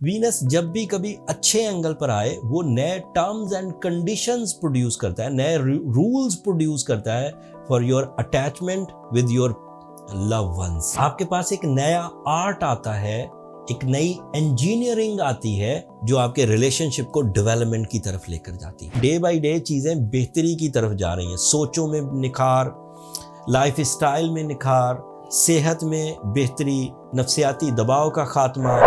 Venus जब भी कभी अच्छे एंगल पर आए वो नए टर्म्स एंड कंडीशंस प्रोड्यूस करता है, नए रूल्स प्रोड्यूस करता है for your attachment with your love ones. आपके पास एक नया आर्ट आता है, एक नई इंजीनियरिंग आती है जो आपके रिलेशनशिप को डेवलपमेंट की तरफ लेकर जाती है। डे बाय डे चीजें बेहतरी की तरफ जा रही हैं, सोचों में निखार, लाइफ स्टाइल में निखार, सेहत में बेहतरी, नफ्सियाती दबाव का खात्मा।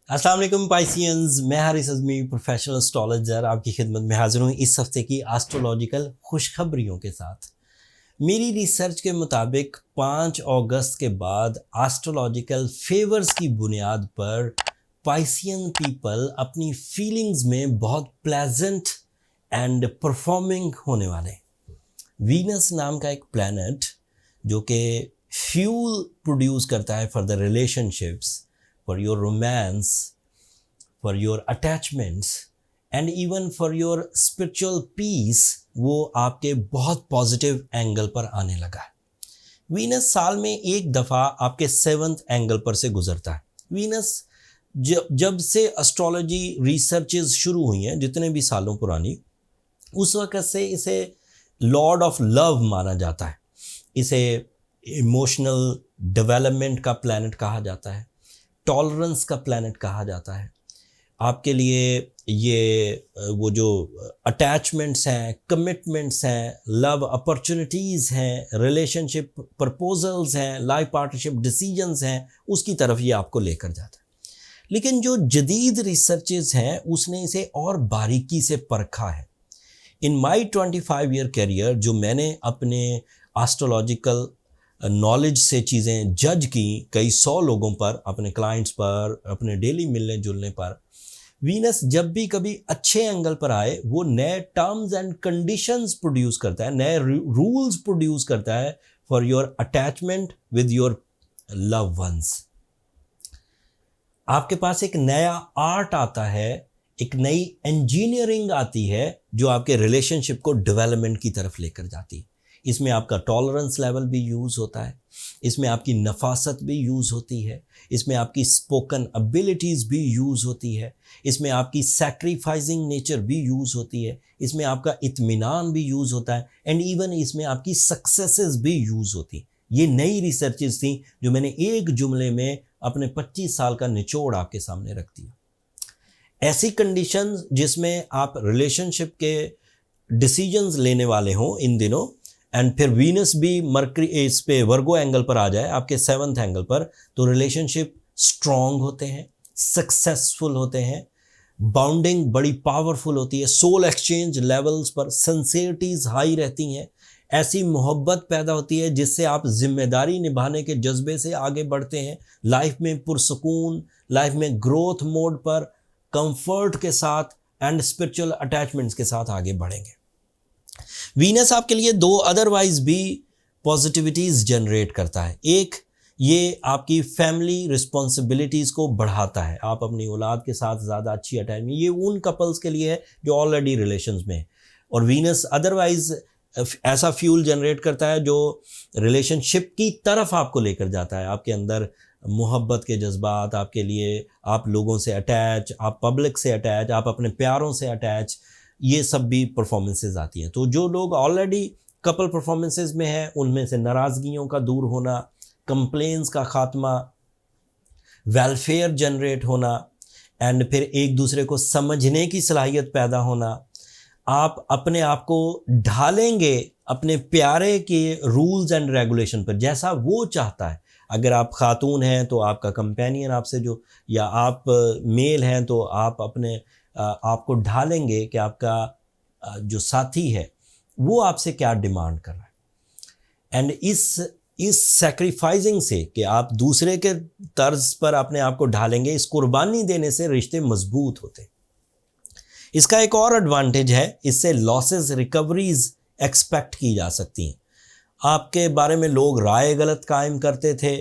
अस्सलाम वालेकुम पाइसियंस, मैं हारिस अज़मी प्रोफेशनल एस्ट्रोलॉजर आपकी खिदमत में हाजिर हूँ इस हफ्ते की एस्ट्रोलॉजिकल खुशखबरियों के साथ। मेरी रिसर्च के मुताबिक 5 अगस्त के बाद एस्ट्रोलॉजिकल फेवर्स की बुनियाद पर पाइसियन पीपल अपनी फीलिंग्स में बहुत प्लेजेंट एंड परफॉर्मिंग होने वाले। वीनस नाम का एक प्लैनेट जो कि फ्यूल प्रोड्यूस करता है for the relationships, for your romance, for your attachments and even for your spiritual peace, वो आपके बहुत पॉजिटिव एंगल पर आने लगा है। वीनस साल में एक दफ़ा आपके 7th एंगल पर से गुजरता है। वीनस जब से एस्ट्रोलॉजी रिसर्चेस शुरू हुई हैं, जितने भी सालों पुरानी, उस वक़्त से इसे लॉर्ड ऑफ लव माना जाता है। इसे इमोशनल डेवलपमेंट का प्लैनेट कहा जाता है, टॉलरेंस का प्लैनेट कहा जाता है। आपके लिए ये वो जो अटैचमेंट्स हैं, कमिटमेंट्स हैं, लव अपॉर्चुनिटीज़ हैं, रिलेशनशिप प्रपोजल्स हैं, लाइफ पार्टनरशिप डिसीजंस हैं, उसकी तरफ ये आपको लेकर जाता है। लेकिन जो जदीद रिसर्चेस हैं उसने इसे और बारीकी से परखा है। इन माई 25 ईयर करियर जो मैंने अपने एस्ट्रोलॉजिकल नॉलेज से चीज़ें जज की कई 100 लोगों पर, अपने क्लाइंट्स पर, अपने डेली मिलने जुलने पर, वीनस जब भी कभी अच्छे एंगल पर आए वो नए टर्म्स एंड कंडीशंस प्रोड्यूस करता है, नए रूल्स प्रोड्यूस करता है for your attachment with your love ones. आपके पास एक नया आर्ट आता है, एक नई इंजीनियरिंग आती है जो आपके रिलेशनशिप को डेवलपमेंट की तरफ लेकर जाती है। इसमें आपका टॉलरेंस लेवल भी यूज़ होता है, इसमें आपकी नफासत भी यूज़ होती है, इसमें आपकी स्पोकन एबिलिटीज़ भी यूज़ होती है, इसमें आपकी सैक्रिफाइसिंग नेचर भी यूज़ होती है, इसमें आपका इत्मीनान भी यूज़ होता है एंड इवन इसमें आपकी सक्सेसेस भी यूज़ होती हैं। ये नई रिसर्चेस थी जो मैंने एक जुमले में अपने 25 साल का निचोड़ आपके सामने रख दिया। ऐसी कंडीशंस जिसमें आप रिलेशनशिप के डिसीजंस लेने वाले हों इन दिनों, एंड फिर वीनस भी मरकरी इस पे वर्गो एंगल पर आ जाए आपके 7th एंगल पर, तो रिलेशनशिप स्ट्रॉन्ग होते हैं, सक्सेसफुल होते हैं, बाउंडिंग बड़ी पावरफुल होती है, सोल एक्सचेंज लेवल्स पर सिंसियरिटीज़ हाई रहती हैं, ऐसी मोहब्बत पैदा होती है जिससे आप जिम्मेदारी निभाने के जज्बे से आगे बढ़ते हैं, लाइफ में पुरसकून, लाइफ में ग्रोथ मोड पर कंफर्ट के साथ एंड स्पिरिचुअल अटैचमेंट्स के साथ आगे बढ़ेंगे। वीनस आपके लिए 2 अदरवाइज भी पॉजिटिविटीज़ जनरेट करता है। एक, ये आपकी फैमिली रिस्पॉन्सिबिलिटीज़ को बढ़ाता है, आप अपनी औलाद के साथ ज़्यादा अच्छी अटैचमेंट, ये उन कपल्स के लिए है जो ऑलरेडी रिलेशंस में है। और वीनस अदरवाइज ऐसा फ्यूल जनरेट करता है जो रिलेशनशिप की तरफ आपको लेकर जाता है, आपके अंदर मोहब्बत के जज्बात, आपके लिए आप लोगों से अटैच, आप पब्लिक से अटैच, आप अपने प्यारों से अटैच, ये सब भी परफॉर्मेंसेज आती हैं। तो जो लोग ऑलरेडी कपल परफॉर्मेंसेज में हैं उनमें से नाराज़गियों का दूर होना, कंप्लेंट्स का खात्मा, वेलफेयर जनरेट होना एंड फिर एक दूसरे को समझने की सलाहियत पैदा होना। आप अपने आप को ढालेंगे अपने प्यारे के रूल्स एंड रेगुलेशन पर जैसा वो चाहता है। अगर आप खातून हैं तो आपका कंपेनियन आपसे जो, या आप मेल हैं तो आप अपने आपको ढालेंगे कि आपका जो साथी है वो आपसे क्या डिमांड कर रहा है। एंड इस सैक्रिफाइसिंग से कि आप दूसरे के तर्ज पर अपने आप को ढालेंगे, इस कुर्बानी देने से रिश्ते मजबूत होते हैं। इसका एक और एडवांटेज है, इससे लॉसेस रिकवरीज एक्सपेक्ट की जा सकती हैं। आपके बारे में लोग राय गलत कायम करते थे,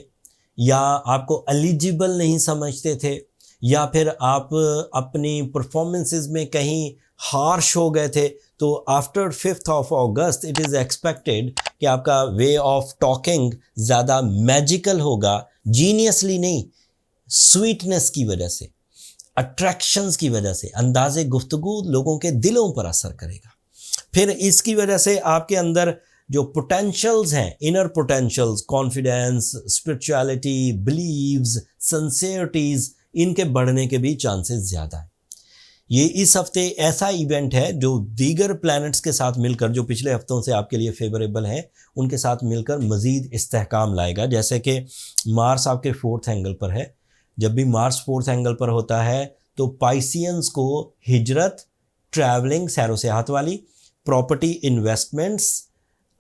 या आपको एलिजिबल नहीं समझते थे, या फिर आप अपनी परफॉर्मेंसेस में कहीं हार्श हो गए थे, तो after 5th of August it is expected कि आपका वे ऑफ टॉकिंग ज़्यादा मैजिकल होगा, जीनियसली नहीं, स्वीटनेस की वजह से, अट्रैक्शंस की वजह से अंदाज़े गुफ्तगू लोगों के दिलों पर असर करेगा। फिर इसकी वजह से आपके अंदर जो पोटेंशियल्स हैं, inner potentials, confidence, spirituality, beliefs, sincerities, इनके बढ़ने के भी चांसेस ज़्यादा हैं। ये इस हफ्ते ऐसा इवेंट है जो दीगर प्लैनेट्स के साथ मिलकर, जो पिछले हफ्तों से आपके लिए फेवरेबल हैं, उनके साथ मिलकर मज़ीद इस्तेहकाम लाएगा। जैसे कि मार्स आपके 4th एंगल पर है। जब भी मार्स 4th एंगल पर होता है तो पाइसियंस को हिजरत, ट्रैवलिंग, सैरो सेहत वाली, प्रॉपर्टी, इन्वेस्टमेंट्स,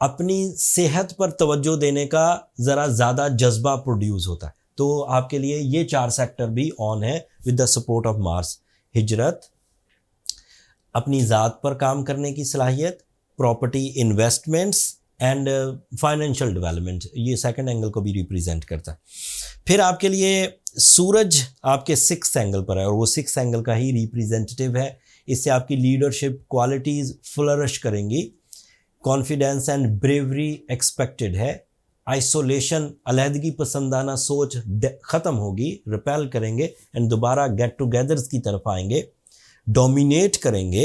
अपनी सेहत पर तवज्जो देने का ज़रा ज़्यादा जज्बा प्रोड्यूस होता है। तो आपके लिए ये 4 सेक्टर भी ऑन है with the support of Mars. हिजरत, अपनी ज़ात पर काम करने की सलाहियत, property, investments and financial development, ये 2nd एंगल को भी रिप्रेजेंट करता है। फिर आपके लिए सूरज आपके 6th एंगल पर है और वो 6th एंगल का ही रिप्रेजेंटेटिव है। इससे आपकी लीडरशिप क्वालिटीज़ फ्लरिश करेंगी। कॉन्फिडेंस एंड ब्रेवरी एक्सपेक्टेड है। आइसोलेशन, अलहदगी पसंदाना सोच ख़त्म होगी, रिपेल करेंगे एंड दोबारा गेट टुगेदर्स की तरफ आएंगे, डोमिनेट करेंगे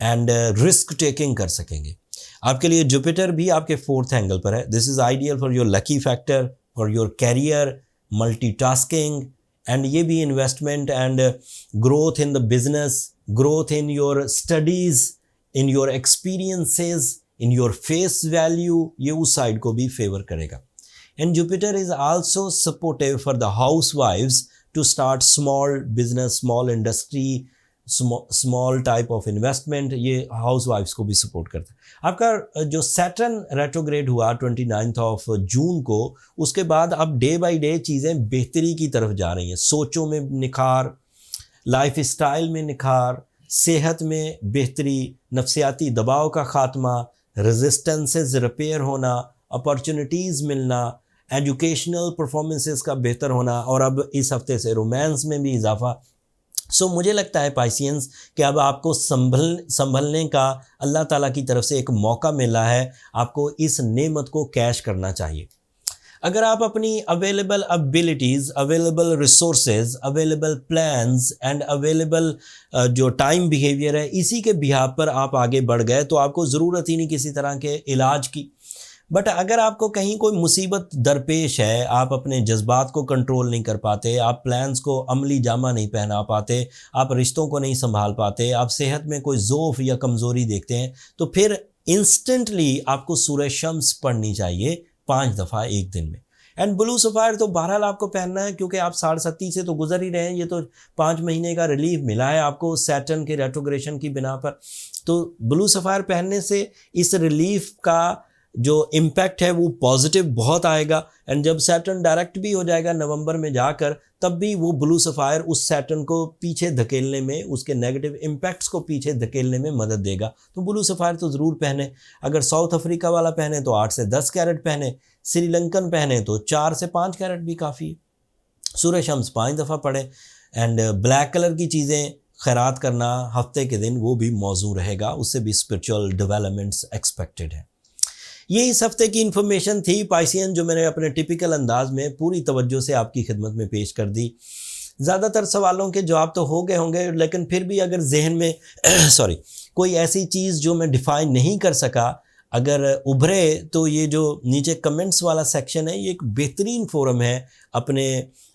एंड रिस्क टेकिंग कर सकेंगे। आपके लिए जुपिटर भी आपके 4th एंगल पर है। This is ideal for your lucky factor, for your career, multitasking and ये भी investment and growth in the business, growth in your studies, in your experiences, in your face value, ये उस side को भी favour करेगा। And Jupiter is also supportive for the house wives to start small business, small industry, small type of investment, ये house wifes को भी support करता है। आपका जो सैटर्न रेट्रोग्रेड हुआ 29 ऑफ जून को, उसके बाद अब डे बाय डे चीज़ें बेहतरी की तरफ जा रही हैं। सोचों में निखार, लाइफ स्टाइल में निखार, सेहत में बेहतरी, नफ्सियाती दबाव का ख़ात्मा, रेजिस्टेंसेस रिपेयर होना, अपॉर्चुनिटीज़ मिलना, एजुकेशनल परफॉर्मेंसेस का बेहतर होना और अब इस हफ्ते से रोमांस में भी इजाफा। सो मुझे लगता है पाइसियंस कि अब आपको संभलने का अल्लाह ताला की तरफ से एक मौका मिला है। आपको इस नेमत को कैश करना चाहिए। अगर आप अपनी available abilities, available resources, available plans and available जो टाइम बिहेवियर है, इसी के बिहाफ पर आप आगे बढ़ गए तो आपको ज़रूरत ही नहीं किसी तरह के इलाज की। बट अगर आपको कहीं कोई मुसीबत दरपेश है, आप अपने जज्बात को कंट्रोल नहीं कर पाते, आप प्लान्स को अमली जामा नहीं पहना पाते, आप रिश्तों को नहीं संभाल पाते, आप सेहत में कोई ज़ोफ़ या कमज़ोरी देखते हैं, तो फिर इंस्टेंटली आपको सूरह शम्स पढ़नी चाहिए 5 दफ़ा एक दिन में। एंड ब्लू सफ़ायर तो बहरहाल आपको पहनना है क्योंकि आप 37 से तो गुजर ही रहे हैं। ये तो 5 महीने का रिलीफ मिला है आपको सैटर्न के रेट्रोग्रेशन की बिना पर। तो ब्लू सफ़ायर पहनने से इस रिलीफ का जो इम्पैक्ट है वो पॉजिटिव बहुत आएगा। एंड जब सैटर्न डायरेक्ट भी हो जाएगा नवंबर में जाकर, तब भी वो ब्लू सफ़ायर उस सैटर्न को पीछे धकेलने में, उसके नेगेटिव इम्पैक्ट्स को पीछे धकेलने में मदद देगा। तो ब्लू सफ़ायर तो ज़रूर पहने। अगर साउथ अफ्रीका वाला पहने तो 8 से 10 कैरेट पहने, श्रीलंकन पहने तो 4 से 5 कैरेट भी काफ़ी है। सूरह शम्स 5 दफ़ा पढ़े। एंड ब्लैक कलर की चीज़ें खैरात करना हफ्ते के दिन, वो भी मौजू रहेगा, उससे भी स्पिरिचुअल डेवलपमेंट्स एक्सपेक्टेड है। ये इस हफ्ते की इन्फॉर्मेशन थी पाइसियन, जो मैंने अपने टिपिकल अंदाज में पूरी तवज्जो से आपकी खिदमत में पेश कर दी। ज़्यादातर सवालों के जवाब तो हो गए होंगे, लेकिन फिर भी अगर जहन में कोई ऐसी चीज़ जो मैं डिफ़ाइन नहीं कर सका अगर उभरे, तो ये जो नीचे कमेंट्स वाला सेक्शन है, ये एक बेहतरीन फोरम है अपने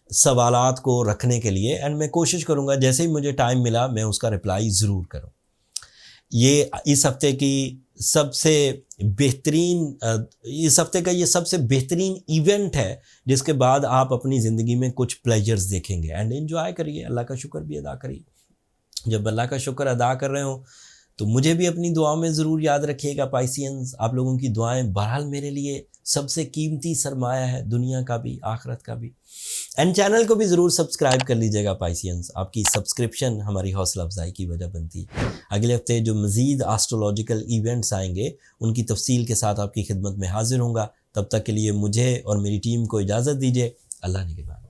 सवालात को रखने के लिए। एंड मैं कोशिश करूँगा जैसे ही मुझे टाइम मिला मैं उसका रिप्लाई ज़रूर करूँ। ये इस हफ्ते की सबसे बेहतरीन, इस हफ्ते का ये सबसे बेहतरीन इवेंट है, जिसके बाद आप अपनी ज़िंदगी में कुछ प्लेजर्स देखेंगे। एंड एंजॉय करिए, अल्लाह का शुक्र भी अदा करिए। जब अल्लाह का शुक्र अदा कर रहे हो तो मुझे भी अपनी दुआओं में ज़रूर याद रखिएगा पाइसियंस। आप लोगों की दुआएं बहरहाल मेरे लिए सबसे कीमती सरमाया है, दुनिया का भी आखिरत का भी। एंड चैनल को भी ज़रूर सब्सक्राइब कर लीजिएगा पाइसियंस। आपकी सब्सक्रिप्शन हमारी हौसला अफजाई की वजह बनती है। अगले हफ्ते जो मज़ीद एस्ट्रोलॉजिकल इवेंट्स आएंगे उनकी तफसील के साथ आपकी खिदमत में हाजिर होऊंगा। तब तक के लिए मुझे और मेरी टीम को इजाज़त दीजिए। अल्लाह निगहबान।